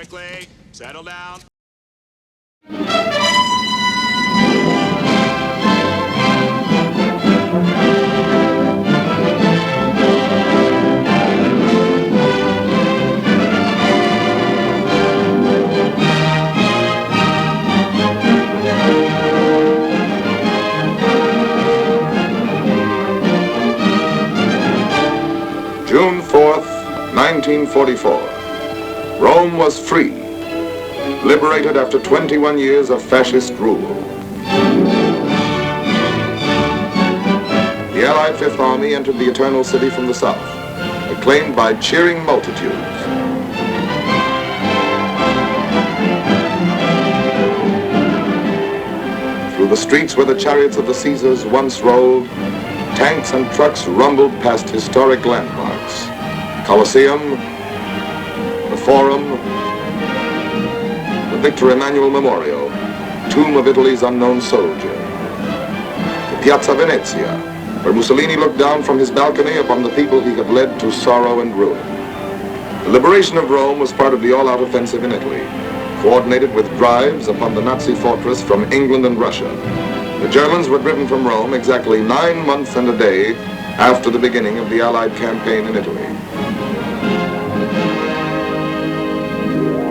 quickly. Settle down. June 4th, 1944. Rome was free, liberated after 21 years of fascist rule. The Allied Fifth Army entered the Eternal City from the south, acclaimed by cheering multitudes. Through the streets where the chariots of the Caesars once rolled, tanks and trucks rumbled past historic landmarks. Colosseum, the Forum, the Victor Emmanuel Memorial, tomb of Italy's unknown soldier. The Piazza Venezia, where Mussolini looked down from his balcony upon the people he had led to sorrow and ruin. The liberation of Rome was part of the all-out offensive in Italy, coordinated with drives upon the Nazi fortress from England and Russia. The Germans were driven from Rome exactly 9 months and a day after the beginning of the Allied campaign in Italy.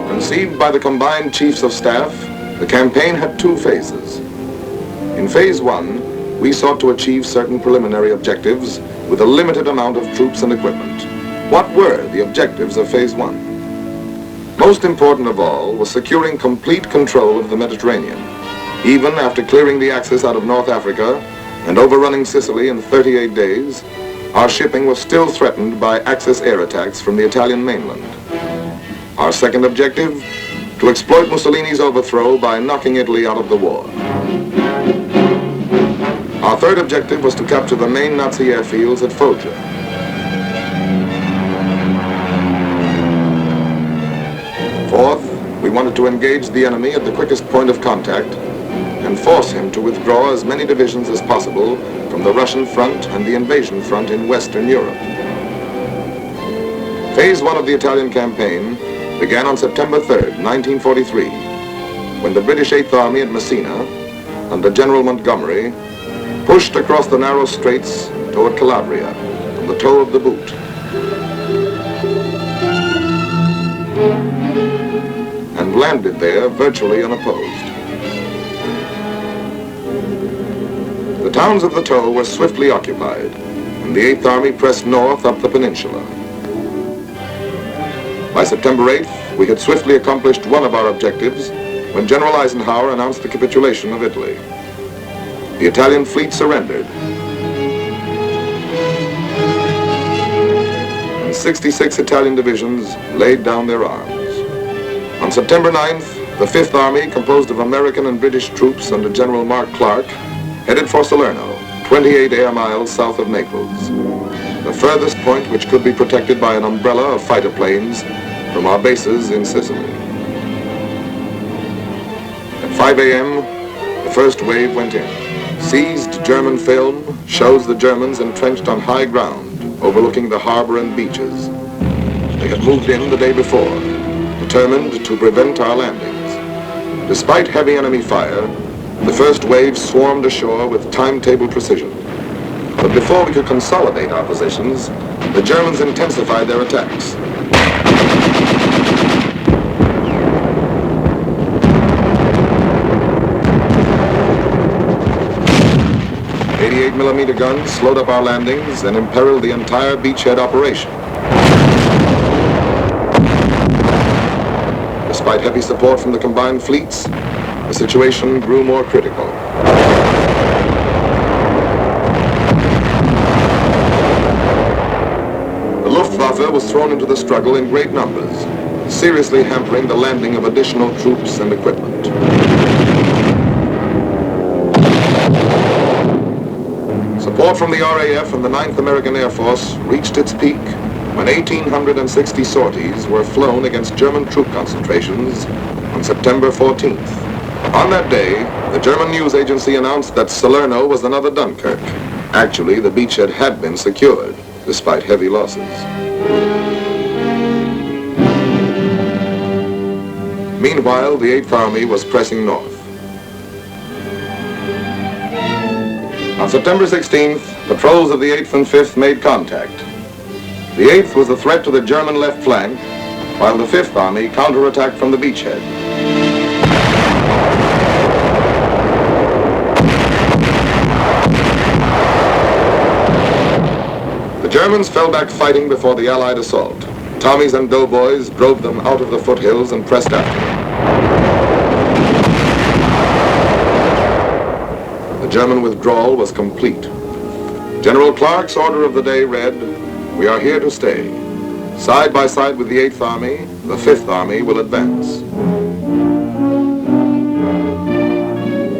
Conceived by the combined chiefs of staff, the campaign had 2 phases. In phase 1, we sought to achieve certain preliminary objectives with a limited amount of troops and equipment. What were the objectives of phase 1? Most important of all was securing complete control of the Mediterranean. Even after clearing the Axis out of North Africa and overrunning Sicily in 38 days, our shipping was still threatened by Axis air attacks from the Italian mainland. Our second objective, to exploit Mussolini's overthrow by knocking Italy out of the war. Our third objective was to capture the main Nazi airfields at Foggia. Fourth, we wanted to engage the enemy at the quickest point of contact and force him to withdraw as many divisions as possible from the Russian front and the invasion front in Western Europe. Phase 1 of the Italian campaign began on September 3rd, 1943, when the British Eighth Army at Messina, under General Montgomery, pushed across the narrow straits toward Calabria from the toe of the boot. And landed there virtually unopposed. The towns of the toe were swiftly occupied, and the Eighth Army pressed north up the peninsula. By September 8th, we had swiftly accomplished one of our objectives when General Eisenhower announced the capitulation of Italy. The Italian fleet surrendered, and 66 Italian divisions laid down their arms. On September 9th, the Fifth Army, composed of American and British troops under General Mark Clark, headed for Salerno, 28 air miles south of Naples, the furthest point which could be protected by an umbrella of fighter planes from our bases in Sicily. At 5 a.m., the first wave went in. Seized German film shows the Germans entrenched on high ground, overlooking the harbor and beaches. They had moved in the day before, determined to prevent our landings. Despite heavy enemy fire, the first wave swarmed ashore with timetable precision. But before we could consolidate our positions, the Germans intensified their attacks. 88mm guns slowed up our landings and imperiled the entire beachhead operation. Despite heavy support from the combined fleets, the situation grew more critical. The Luftwaffe was thrown into the struggle in great numbers, seriously hampering the landing of additional troops and equipment. Support from the RAF and the 9th American Air Force reached its peak when 1,860 sorties were flown against German troop concentrations on September 14th. On that day, the German news agency announced that Salerno was another Dunkirk. Actually, the beachhead had been secured, despite heavy losses. Meanwhile, the 8th Army was pressing north. On September 16th, patrols of the 8th and 5th made contact. The 8th was a threat to the German left flank, while the 5th Army counterattacked from the beachhead. The Germans fell back fighting before the Allied assault. Tommies and doughboys drove them out of the foothills and pressed after them. The German withdrawal was complete. General Clark's order of the day read, "We are here to stay. Side by side with the 8th Army, the 5th Army will advance."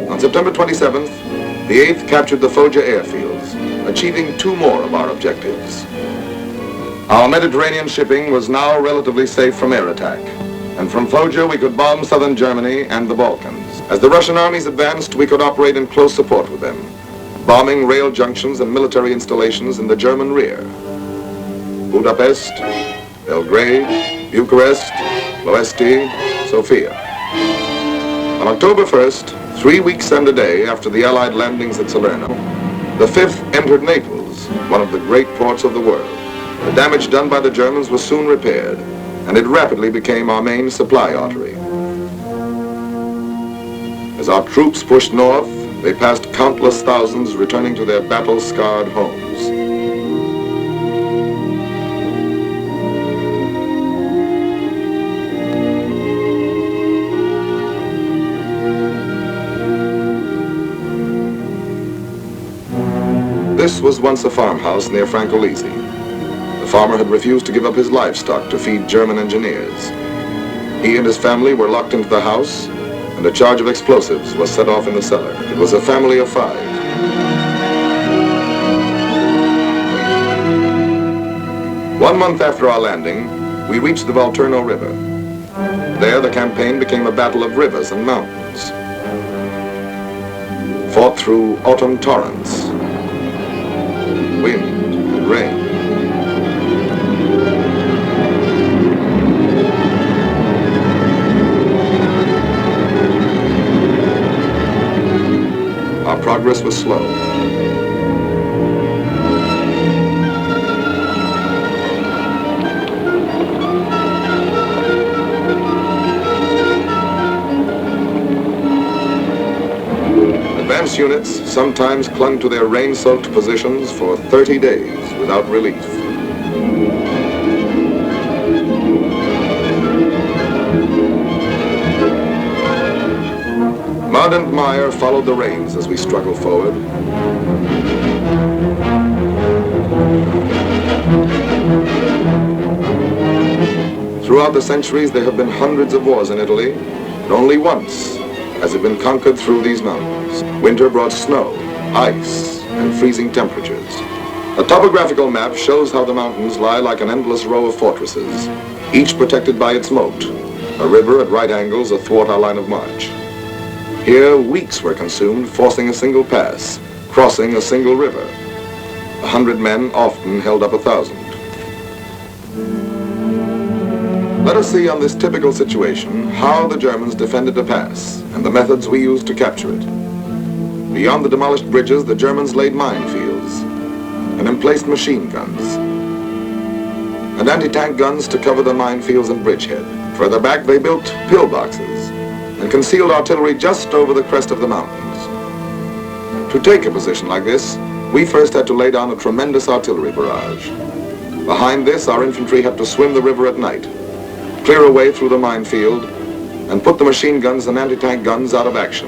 On September 27th, the 8th captured the Foggia airfields, achieving 2 more of our objectives. Our Mediterranean shipping was now relatively safe from air attack, and from Foggia we could bomb southern Germany and the Balkans. As the Russian armies advanced, we could operate in close support with them, bombing rail junctions and military installations in the German rear. Budapest, Belgrade, Bucharest, Ploesti, Sofia. On October 1st, 3 weeks and a day after the Allied landings at Salerno, the 5th entered Naples, one of the great ports of the world. The damage done by the Germans was soon repaired, and it rapidly became our main supply artery. As our troops pushed north, they passed countless thousands returning to their battle-scarred homes. This was once a farmhouse near Francolisi. The farmer had refused to give up his livestock to feed German engineers. He and his family were locked into the house, and a charge of explosives was set off in the cellar. It was a family of 5. One month after our landing, we reached the Volturno River. There, the campaign became a battle of rivers and mountains, fought through autumn torrents, wind and rain. Our progress was slow. Advance units sometimes clung to their rain-soaked positions for 30 days without relief. Mud and mire followed the rains as we struggled forward. Throughout the centuries, there have been hundreds of wars in Italy, and only once has it been conquered through these mountains. Winter brought snow, ice, and freezing temperatures. A topographical map shows how the mountains lie like an endless row of fortresses, each protected by its moat, a river at right angles athwart our line of march. Here, weeks were consumed forcing a single pass, crossing a single river. 100 men often held up 1,000. Let us see on this typical situation how the Germans defended a pass and the methods we used to capture it. Beyond the demolished bridges, the Germans laid minefields and emplaced machine guns and anti-tank guns to cover the minefields and bridgehead. Further back, they built pillboxes and concealed artillery just over the crest of the mountains. To take a position like this, we first had to lay down a tremendous artillery barrage. Behind this, our infantry had to swim the river at night, clear a way through the minefield, and put the machine guns and anti-tank guns out of action.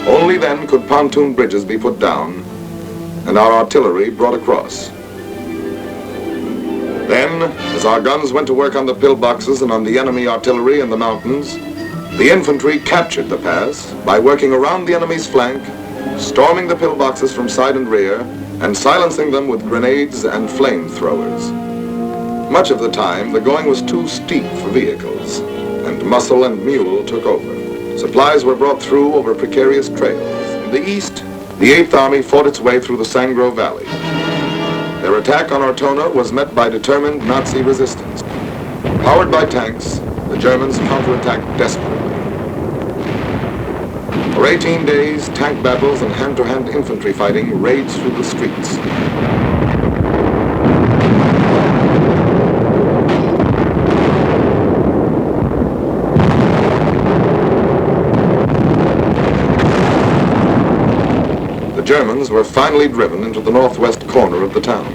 Only then could pontoon bridges be put down and our artillery brought across. Then, as our guns went to work on the pillboxes and on the enemy artillery in the mountains, the infantry captured the pass by working around the enemy's flank, storming the pillboxes from side and rear, and silencing them with grenades and flamethrowers. Much of the time, the going was too steep for vehicles, and muscle and mule took over. Supplies were brought through over precarious trails. In the east, the 8th Army fought its way through the Sangro Valley. Their attack on Ortona was met by determined Nazi resistance. Powered by tanks, the Germans counterattacked desperately. For 18 days, tank battles and hand-to-hand infantry fighting raged through the streets. The Germans were finally driven into the northwest corner of the town.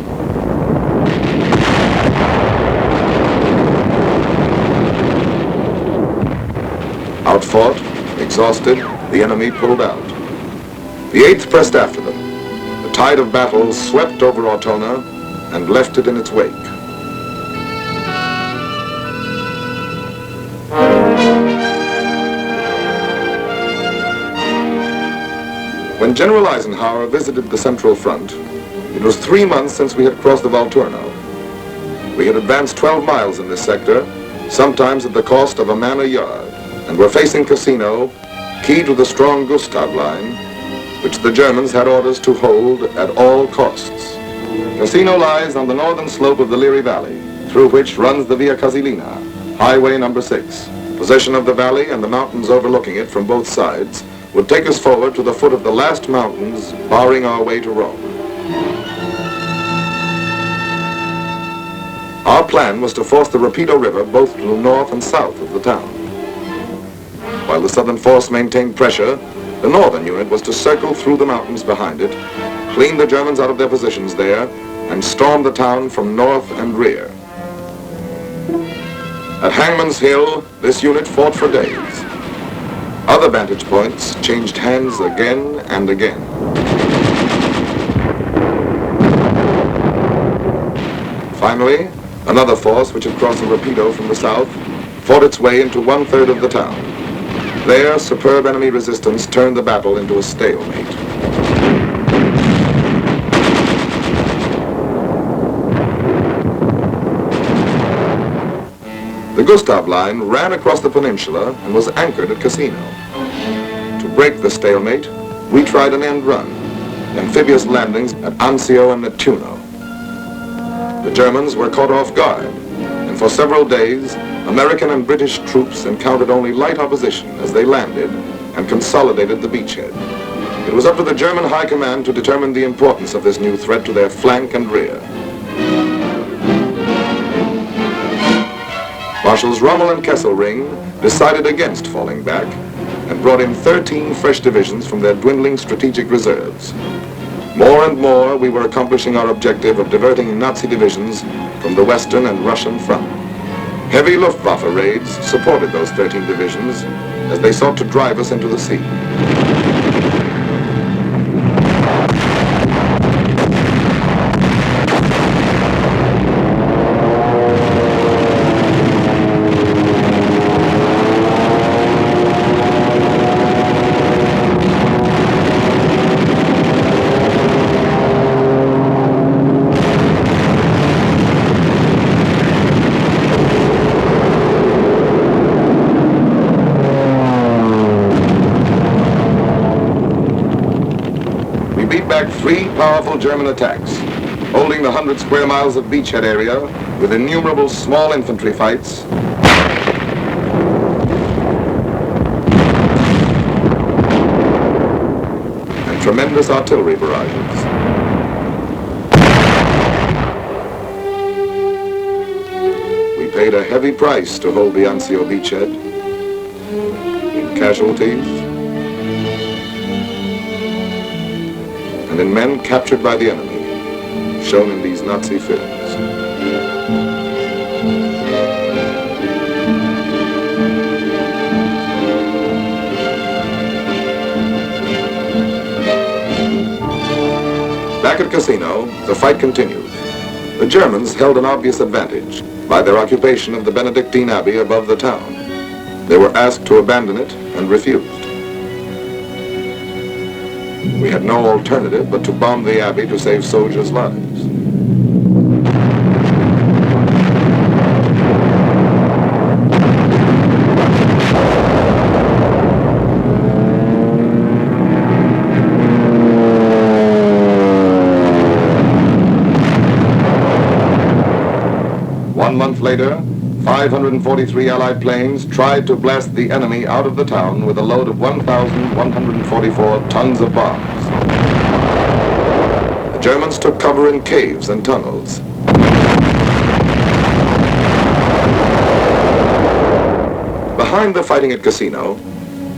Outfought, exhausted, the enemy pulled out. The 8th pressed after them. The tide of battle swept over Ortona and left it in its wake. When General Eisenhower visited the Central Front, it was 3 months since we had crossed the Volturno. We had advanced 12 miles in this sector, sometimes at the cost of a man a yard, and were facing Cassino, key to the strong Gustav line, which the Germans had orders to hold at all costs. Cassino lies on the northern slope of the Liri Valley, through which runs the Via Casilina, Highway number 6. Possession of the valley and the mountains overlooking it from both sides would take us forward to the foot of the last mountains, barring our way to Rome. Our plan was to force the Rapido River both to the north and south of the town. While the southern force maintained pressure, the northern unit was to circle through the mountains behind it, clean the Germans out of their positions there, and storm the town from north and rear. At Hangman's Hill, this unit fought for days. Other vantage points changed hands again and again. Finally, another force which had crossed the Rapido from the south fought its way into 1/3 of the town. There, superb enemy resistance turned the battle into a stalemate. The Gustav line ran across the peninsula and was anchored at Cassino. To break the stalemate, we tried an end run, amphibious landings at Anzio and Nettuno. The Germans were caught off guard, and for several days, American and British troops encountered only light opposition as they landed and consolidated the beachhead. It was up to the German High Command to determine the importance of this new threat to their flank and rear. Marshals Rommel and Kesselring decided against falling back and brought in 13 fresh divisions from their dwindling strategic reserves. More and more, we were accomplishing our objective of diverting Nazi divisions from the Western and Russian front. Heavy Luftwaffe raids supported those 13 divisions as they sought to drive us into the sea. Back 3 powerful German attacks, holding the 100 square miles of beachhead area with innumerable small infantry fights and tremendous artillery barrages. We paid a heavy price to hold the Anzio beachhead in casualties and in men captured by the enemy, shown in these Nazi films. Back at Cassino, the fight continued. The Germans held an obvious advantage by their occupation of the Benedictine Abbey above the town. They were asked to abandon it and refused. We had no alternative but to bomb the abbey to save soldiers' lives. One month later, 543 Allied planes tried to blast the enemy out of the town with a load of 1,144 tons of bombs. The Germans took cover in caves and tunnels. Behind the fighting at Cassino,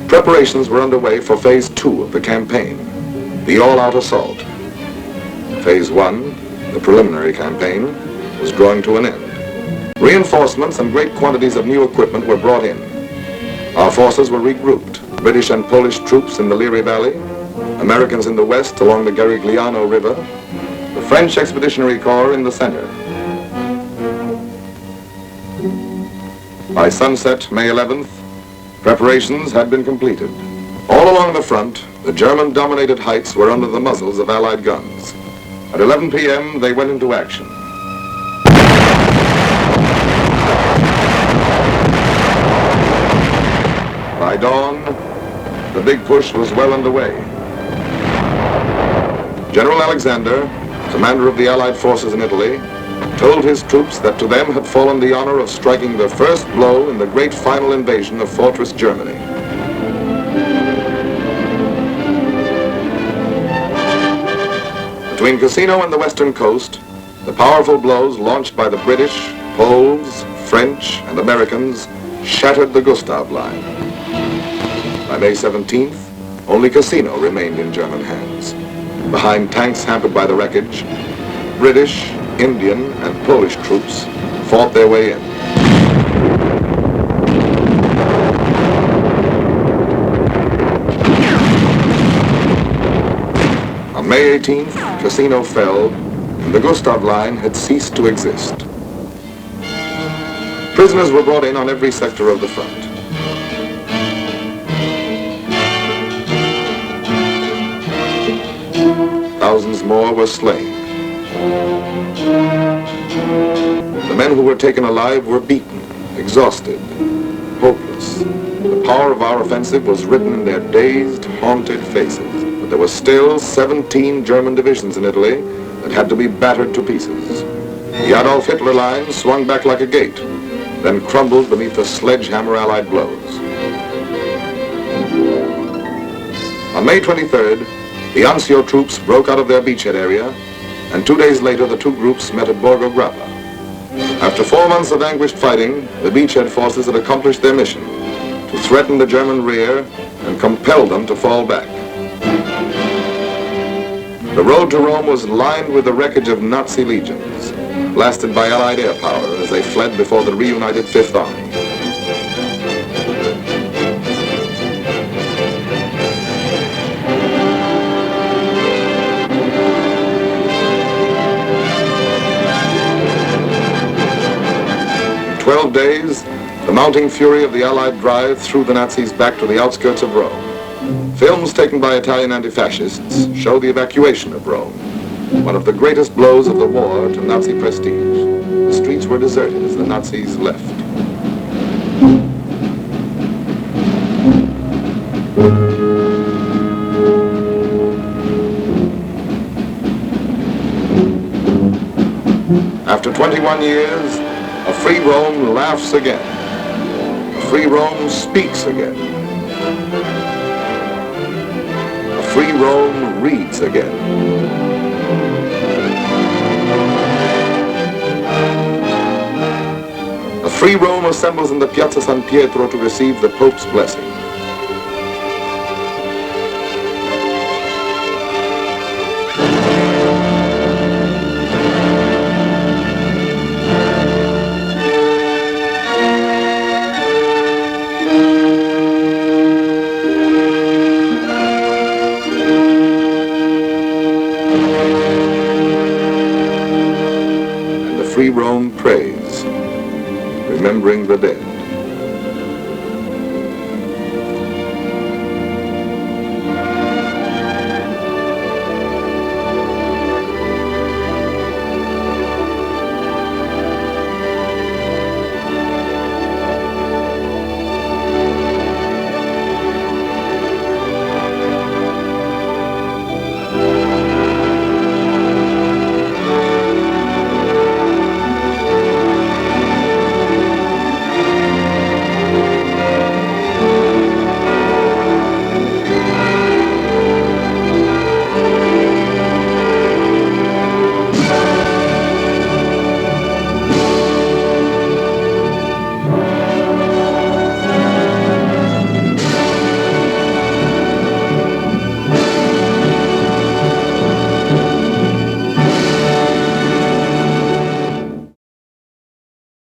preparations were underway for Phase 2 of the campaign, the all-out assault. Phase 1, the preliminary campaign, was drawing to an end. Reinforcements and great quantities of new equipment were brought in. Our forces were regrouped, British and Polish troops in the Liri Valley, Americans in the west along the Garigliano River, the French Expeditionary Corps in the center. By sunset, May 11th, preparations had been completed. All along the front, the German-dominated heights were under the muzzles of Allied guns. At 11 p.m., they went into action. By dawn, the big push was well underway. General Alexander, commander of the Allied forces in Italy, told his troops that to them had fallen the honor of striking the first blow in the great final invasion of Fortress Germany. Between Cassino and the western coast, the powerful blows launched by the British, Poles, French, and Americans shattered the Gustav Line. By May 17th, only Cassino remained in German hands. Behind tanks hampered by the wreckage, British, Indian, and Polish troops fought their way in. On May 18th, Cassino fell, and the Gustav Line had ceased to exist. Prisoners were brought in on every sector of the front. Thousands more were slain. The men who were taken alive were beaten, exhausted, hopeless. The power of our offensive was written in their dazed, haunted faces. But there were still 17 German divisions in Italy that had to be battered to pieces. The Adolf Hitler line swung back like a gate, then crumbled beneath the sledgehammer Allied blows. On May 23rd, the Anzio troops broke out of their beachhead area, and 2 days later the two groups met at Borgo Grappa. After 4 months of anguished fighting, the beachhead forces had accomplished their mission, to threaten the German rear and compel them to fall back. The road to Rome was lined with the wreckage of Nazi legions, blasted by Allied air power as they fled before the reunited Fifth Army. In 12 days, the mounting fury of the Allied drive threw the Nazis back to the outskirts of Rome. Films taken by Italian anti-fascists show the evacuation of Rome, one of the greatest blows of the war to Nazi prestige. The streets were deserted as the Nazis left. After 21 years, a free Rome laughs again. A free Rome speaks again. A free Rome reads again. A free Rome assembles in the Piazza San Pietro to receive the Pope's blessing. Free Rome prays, remembering the dead.